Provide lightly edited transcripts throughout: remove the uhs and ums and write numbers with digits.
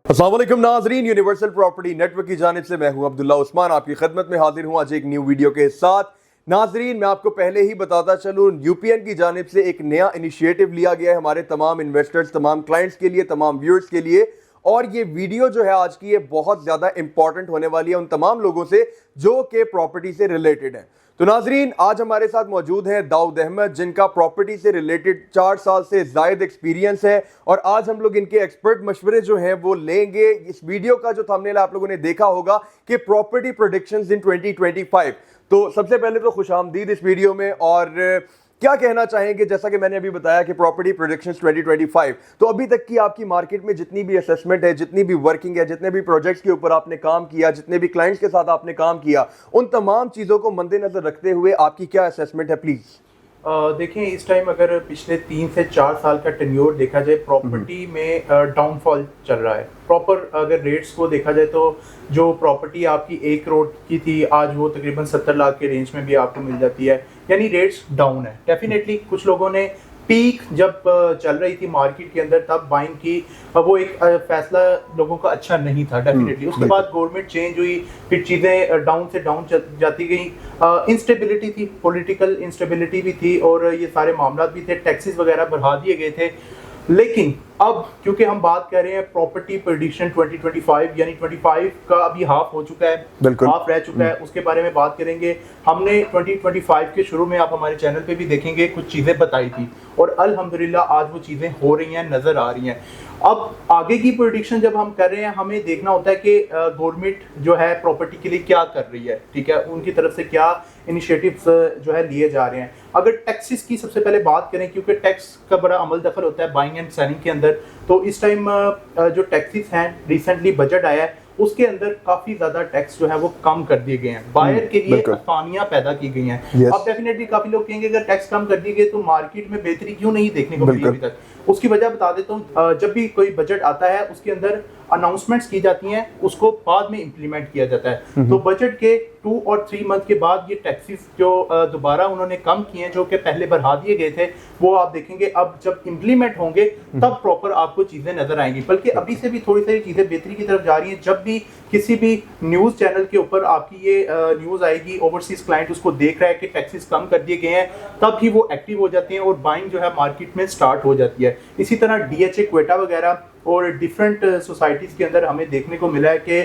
अस्सलाम वालेकुम नाजरीन, यूनिवर्सल प्रॉपर्टी नेटवर्क की जानिब से मैं हूं अब्दुल्ला उस्मान आपकी खिदमत में हाजिर हूं आज एक न्यू वीडियो के साथ। नाजरीन, मैं आपको पहले ही बताता चलूं, यूपीएन की जानिब से एक नया इनिशिएटिव लिया गया है हमारे तमाम इन्वेस्टर्स, तमाम क्लाइंट्स के लिए, तमाम व्यूअर्स के लिए। और ये वीडियो जो है आज की, ये बहुत ज़्यादा इंपॉर्टेंट होने वाली है उन तमाम लोगों से जो कि प्रॉपर्टी से रिलेटेड है। तो नाजरीन, आज हमारे साथ मौजूद हैं दाऊद अहमद, जिनका प्रॉपर्टी से रिलेटेड 4 साल से ज़ायद एक्सपीरियंस है। और आज हम लोग इनके एक्सपर्ट मशवरे जो हैं वो लेंगे। इस वीडियो का जो थंबनेल आप लोगों ने देखा होगा कि प्रॉपर्टी प्रेडिक्शंस इन 2025। तो सबसे पहले तो खुशामदीद इस वीडियो में। और क्या कहना चाहेंगे, जैसा कि मैंने अभी बताया कि प्रॉपर्टी प्रेडिक्शंस 2025, तो अभी तक की आपकी मार्केट में जितनी भी असेसमेंट है, जितनी भी वर्किंग है, जितने भी प्रोजेक्ट्स के ऊपर आपने काम किया, जितने भी क्लाइंट्स के साथ आपने काम किया, उन तमाम चीज़ों को मद्देनजर रखते हुए आपकी क्या असेसमेंट है प्लीज़? देखें, इस टाइम अगर पिछले 3 से 4 साल का टेन्योर देखा जाए, प्रॉपर्टी में डाउनफॉल चल रहा है। प्रॉपर अगर रेट्स को देखा जाए तो जो प्रॉपर्टी आपकी 1 करोड़ की थी, आज वो तकरीबन 70 लाख के रेंज में भी आपको मिल जाती है। यानी रेट्स डाउन है। डेफिनेटली कुछ लोगों ने पीक जब चल रही थी मार्केट के अंदर तब बाइंग की, वो एक फैसला लोगों का अच्छा नहीं था डेफिनेटली। उसके बाद गवर्नमेंट चेंज हुई, फिर चीज़ें डाउन से डाउन जाती गई। इंस्टेबिलिटी थी, पॉलिटिकल इंस्टेबिलिटी भी थी और ये सारे मामला भी थे, टैक्सेस वगैरह बढ़ा दिए गए थे। लेकिन अब क्योंकि हम बात कर रहे हैं प्रॉपर्टी प्रेडिक्शन 2025, यानी 25 का अभी हाफ हो चुका है, हाफ रह चुका है, उसके बारे में बात करेंगे। हमने 2025 के शुरू में, आप हमारे चैनल पे भी देखेंगे, कुछ चीज़ें बताई थी और अल्हम्दुलिल्लाह आज वो चीज़ें हो रही हैं, नज़र आ रही हैं। अब आगे की प्रेडिक्शन जब हम कर रहे हैं, हमें देखना होता है कि गवर्नमेंट जो है प्रॉपर्टी के लिए क्या कर रही है, ठीक है, उनकी तरफ से क्या इनिशिएटिव्स जो है लिए जा रहे हैं। अगर टैक्सेस की सबसे पहले बात करें, क्योंकि टैक्स का बड़ा अमल दखल होता है बाइंग एंड सेलिंग के अंदर, तो इस टाइम जो टैक्सेस हैं, रिसेंटली बजट आया है, उसके अंदर काफी ज्यादा टैक्स जो है वो कम कर दिए गए हैं, बायर के लिए आसानियां पैदा की गई हैं। अब डेफिनेटली काफी लोग कहेंगे अगर टैक्स कम कर दिए गए तो मार्केट में बेहतरी क्यों नहीं देखने को मिली अभी तक। उसकी वजह बता देता हूँ, जब भी कोई बजट आता है उसके अंदर अनाउंसमेंट्स की जाती हैं, उसको बाद में इंप्लीमेंट किया जाता है। तो बजट के 2 और 3 मंथ के बाद ये टैक्सेस जो दोबारा उन्होंने कम किए हैं, जो कि पहले बढ़ा दिए गए थे, वो आप देखेंगे अब जब इंप्लीमेंट होंगे तब प्रॉपर आपको चीजें नजर आएंगी। बल्कि अभी से भी थोड़ी सारी चीजें बेहतरी की तरफ जा रही हैं। जब भी किसी भी न्यूज चैनल के ऊपर आपकी ये न्यूज आएगी, ओवरसीज क्लाइंट उसको देख रहा है कि टैक्सेस कम कर दिए गए हैं, तब ही वो एक्टिव हो जाते हैं और बाइंग जो है मार्केट में स्टार्ट हो जाती है। इसी तरह डीएचए क्वेटा वगैरह और डिफरेंट सोसाइटीज के अंदर हमें देखने को मिला है कि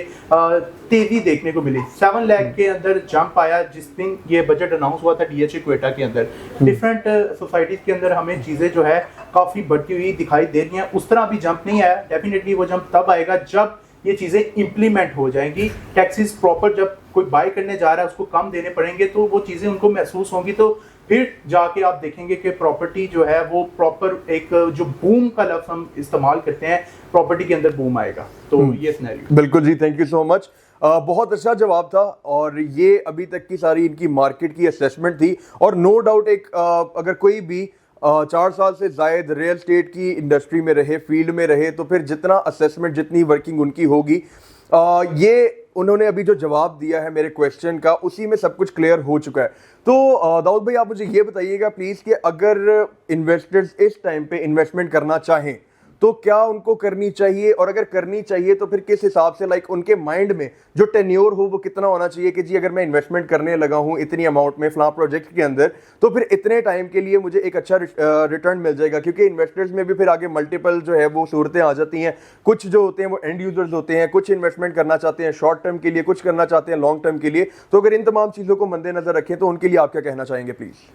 तेजी देखने को मिली। 7 लाख के अंदर जंप आया जिस दिन ये बजट अनाउंस हुआ था डीएचए क्वेटा के अंदर। डिफरेंट सोसाइटीज के अंदर हमें चीजें जो है काफी बढ़ती हुई दिखाई दे रही हैं। उस तरह अभी जंप नहीं आया, डेफिनेटली वो जंप तब आएगा जब ये चीजें इंप्लीमेंट हो जाएंगी। टैक्सेस प्रॉपर जब कोई बाय करने जा रहा है उसको कम देने पड़ेंगे, तो वो चीजें उनको महसूस होंगी, तो फिर जाके आप देखेंगे कि प्रॉपर्टी जो है वो प्रॉपर एक जो बूम का लफ्ज हम इस्तेमाल करते हैं, प्रॉपर्टी के अंदर बूम आएगा। तो ये सिनेरियो। बिल्कुल जी, थैंक यू सो मच। बहुत अच्छा जवाब था। और ये अभी तक की सारी इनकी मार्केट की असेसमेंट थी। और नो डाउट एक अगर कोई भी 4 साल से जायद रियल स्टेट की इंडस्ट्री में रहे, फील्ड में रहे, तो फिर जितना असेसमेंट, जितनी वर्किंग उनकी होगी, ये उन्होंने अभी जो जवाब दिया है मेरे क्वेश्चन का, उसी में सब कुछ क्लियर हो चुका है। तो दाऊद भाई, आप मुझे ये बताइएगा प्लीज़ कि अगर इन्वेस्टर्स इस टाइम पे इन्वेस्टमेंट करना चाहें तो क्या उनको करनी चाहिए, और अगर करनी चाहिए तो फिर किस हिसाब से, लाइक उनके माइंड में जो टेन्योर हो वो कितना होना चाहिए कि जी अगर मैं इन्वेस्टमेंट करने लगा हूं इतनी अमाउंट में फलां प्रोजेक्ट के अंदर, तो फिर इतने टाइम के लिए मुझे एक अच्छा रिटर्न मिल जाएगा। क्योंकि इन्वेस्टर्स में भी फिर आगे मल्टीपल जो है वो सूरतें आ जाती हैं। कुछ जो होते हैं वो एंड यूजर्स होते हैं, कुछ इन्वेस्टमेंट करना चाहते हैं शॉर्ट टर्म के लिए, कुछ करना चाहते हैं लॉन्ग टर्म के लिए। तो अगर इन तमाम चीज़ों को मद्देनजर रखें तो उनके लिए आप क्या कहना चाहेंगे प्लीज़?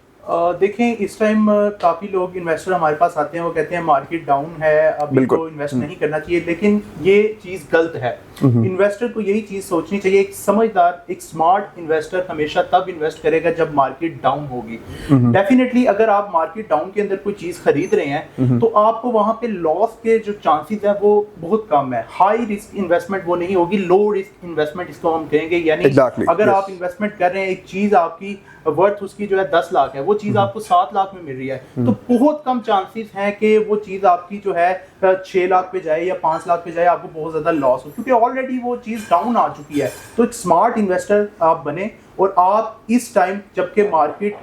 देखें, इस टाइम काफी लोग इन्वेस्टर हमारे पास आते हैं, वो कहते हैं मार्केट डाउन है, अभी तो इन्वेस्ट नहीं करना चाहिए, लेकिन ये चीज गलत है। इन्वेस्टर को यही चीज सोचनी चाहिए। एक समझदार, एक स्मार्ट इन्वेस्टर हमेशा तब इन्वेस्ट करेगा जब मार्केट डाउन होगी। डेफिनेटली अगर आप मार्केट डाउन के अंदर कोई चीज खरीद रहे हैं तो आपको वहां पे लॉस के जो चांसेस है वो बहुत कम है। हाई रिस्क इन्वेस्टमेंट वो नहीं होगी, लो रिस्क इन्वेस्टमेंट इसको हम कहेंगे। यानी अगर आप इन्वेस्टमेंट कर रहे हैं, एक चीज आपकी वर्थ उसकी जो है 10 लाख है, वो चीज आपको 7 लाख में मिल रही है, तो बहुत कम चांसेस हैं कि वो चीज आपकी जो है 6 लाख पे जाए या 5 लाख पे जाए, आपको बहुत ज्यादा लॉस हो, क्योंकि ऑलरेडी वो चीज डाउन आ चुकी है। तो एक स्मार्ट इन्वेस्टर आप बने और आप इस टाइम जबकि मार्केट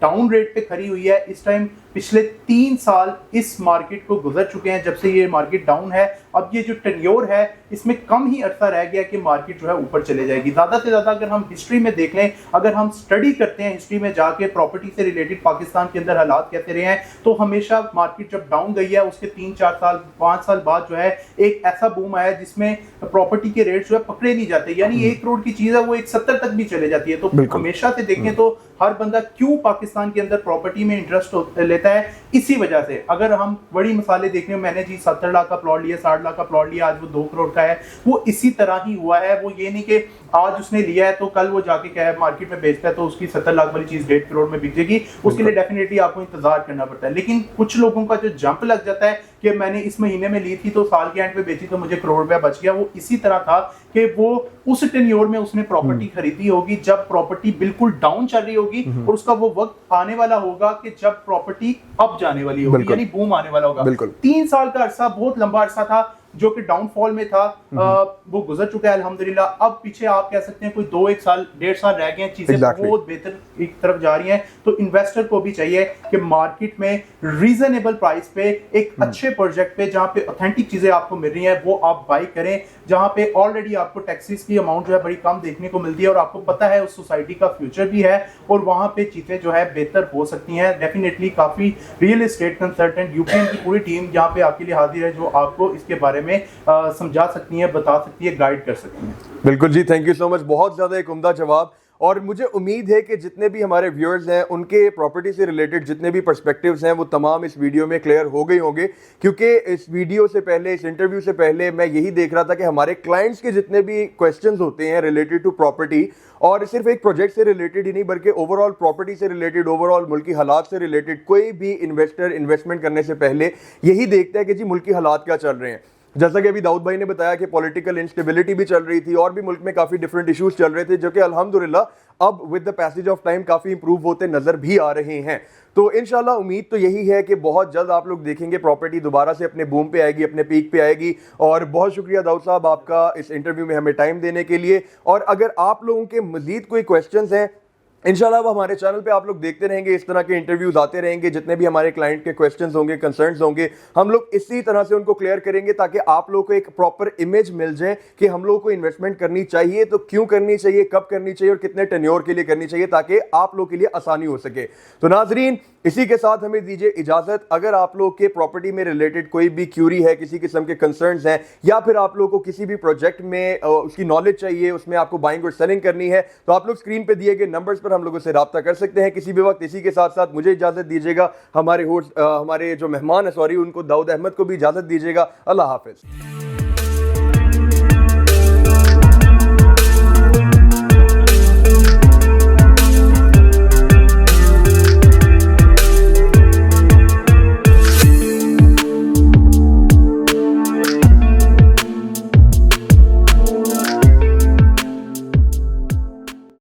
डाउन रेट पे खड़ी हुई है, इस टाइम पिछले 3 साल इस मार्केट को गुजर चुके हैं जब से ये मार्केट डाउन है। अब ये जो टेन्योर है इसमें कम ही अरसा रह गया कि मार्केट जो है ऊपर चले जाएगी। ज्यादा से ज्यादा अगर हम हिस्ट्री में देख लें, अगर हम स्टडी करते हैं हिस्ट्री में जाके प्रॉपर्टी से रिलेटेड पाकिस्तान के अंदर हालात कैसे रहे हैं, तो हमेशा मार्केट जब डाउन गई है उसके 3-4 साल 5 साल बाद जो है एक ऐसा बूम आया जिसमें प्रॉपर्टी के रेट जो है पकड़े नहीं जाते, यानी 1 करोड़ की चीज है वो 170 तक भी चले जाती है। तो हमेशा से देखें तो हर बंदा क्यों पाकिस्तान के अंदर प्रॉपर्टी में इंटरेस्ट लेता है, इसी वजह से। अगर हम बड़ी मिसालें देखने, मैंने जी 70 लाख का प्लॉट लिया, 60 लाख का प्लॉट लिया, आज वो 2 करोड़ का है, वो इसी तरह ही हुआ है। वो ये नहीं कि आज उसने लिया है तो कल वो जाके क्या है मार्केट में बेचता है तो उसकी 70 लाख वाली चीज 1.5 करोड़ में बिक जाएगी, उसके लिए डेफिनेटली आपको इंतजार करना पड़ता है। लेकिन कुछ लोगों का जो जंप लग जाता है कि मैंने इस महीने में ली थी तो साल के एंड पे बेची तो मुझे करोड़ रुपया बच गया, वो इसी तरह था कि वो उस टेन्योर में उसने प्रॉपर्टी खरीदी होगी जब प्रॉपर्टी बिल्कुल डाउन चल रही होगी, और उसका वो वक्त आने वाला होगा कि जब प्रॉपर्टी अप जाने वाली होगी, यानी बूम आने वाला होगा। 3 साल का अरसा बहुत लंबा अरसा था जो कि डाउनफॉल में था, वो गुजर चुका है अल्हम्दुलिल्लाह। अब पीछे आप कह सकते हैं कोई 2-1 साल 1.5 साल रह गए हैं, चीजें बहुत बेहतर एक तरफ जा रही हैं। तो इन्वेस्टर को भी चाहिए कि मार्केट में रीजनेबल प्राइस पे एक अच्छे प्रोजेक्ट पे जहां पे ऑथेंटिक चीजें आपको मिल रही हैं वो आप बाई करें, जहां पे ऑलरेडी आपको टैक्सेस की अमाउंट जो है बड़ी कम देखने को मिलती है और आपको पता है उस सोसाइटी का फ्यूचर भी है और वहां पे चीजें जो है बेहतर हो सकती हैं। डेफिनेटली काफी रियल एस्टेट कंसल्टेंट यूपीएन की पूरी टीम यहाँ पे आपके लिए हाजिर है जो आपको इसके बारे में समझा सकती है, बता सकती है, गाइड कर सकती है। बिल्कुल जी, थैंक यू सो मच, बहुत ज़्यादा एक उम्दा जवाब। और मुझे उम्मीद है कि जितने भी हमारे व्यूअर्स हैं उनके प्रॉपर्टी से रिलेटेड जितने भी पर्सपेक्टिव्स हैं वो तमाम इस वीडियो में क्लियर हो गए होंगे, क्योंकि इस वीडियो से पहले, इस इंटरव्यू से पहले मैं यही देख रहा था कि हमारे क्लाइंट्स के जितने भी क्वेश्चंस होते हैं रिलेटेड टू प्रॉपर्टी, और सिर्फ एक प्रोजेक्ट से रिलेटेड ही नहीं बल्कि ओवरऑल प्रॉपर्टी से रिलेटेड, ओवरऑल मुल्की हालात से रिलेटेड, कोई भी इन्वेस्टर इन्वेस्टमेंट करने से पहले यही देखता है कि जी मुल्की हालात क्या चल रहे हैं। जैसा कि अभी दाऊद भाई ने बताया कि पॉलिटिकल इंस्टेबिलिटी भी चल रही थी और भी मुल्क में काफ़ी डिफरेंट इश्यूज चल रहे थे जो कि अल्हम्दुलिल्लाह अब with the passage of time काफ़ी इंप्रूव होते नजर भी आ रहे हैं। तो इंशाल्लाह उम्मीद तो यही है कि बहुत जल्द आप लोग देखेंगे प्रॉपर्टी दोबारा से अपने बूम पे आएगी, अपने पीक पे आएगी। और बहुत शुक्रिया दाऊद साहब आपका इस इंटरव्यू में हमें टाइम देने के लिए। और अगर आप लोगों के मजीद कोई क्वेश्चंस हैं इंशाल्लाह वो हमारे चैनल पे आप लोग देखते रहेंगे, इस तरह के इंटरव्यूज आते रहेंगे, जितने भी हमारे क्लाइंट के क्वेश्चंस होंगे, कंसर्न्स होंगे, हम लोग इसी तरह से उनको क्लियर करेंगे ताकि आप लोगों को एक प्रॉपर इमेज मिल जाए कि हम लोगों को इन्वेस्टमेंट करनी चाहिए तो क्यों करनी चाहिए, कब करनी चाहिए और कितने टेन्योर के लिए करनी चाहिए ताकि आप लोगों के लिए आसानी हो सके। तो नाजरीन, इसी के साथ हमें दीजिए इजाजत। अगर आप लोग के प्रॉपर्टी में रिलेटेड कोई भी क्यूरी है, किसी किस्म के कंसर्न्स हैं, या फिर आप लोगों को किसी भी प्रोजेक्ट में उसकी नॉलेज चाहिए, उसमें आपको बाइंग और सेलिंग करनी है, तो आप लोग स्क्रीन पे दिए गए नंबर्स पर हम लोगों से राब्ता कर सकते हैं किसी भी वक्त। इसी के साथ साथ मुझे इजाजत दीजिएगा, हमारे जो मेहमान है उनको दाऊद अहमद को भी इजाजत दीजिएगा। अल्लाह हाफिज।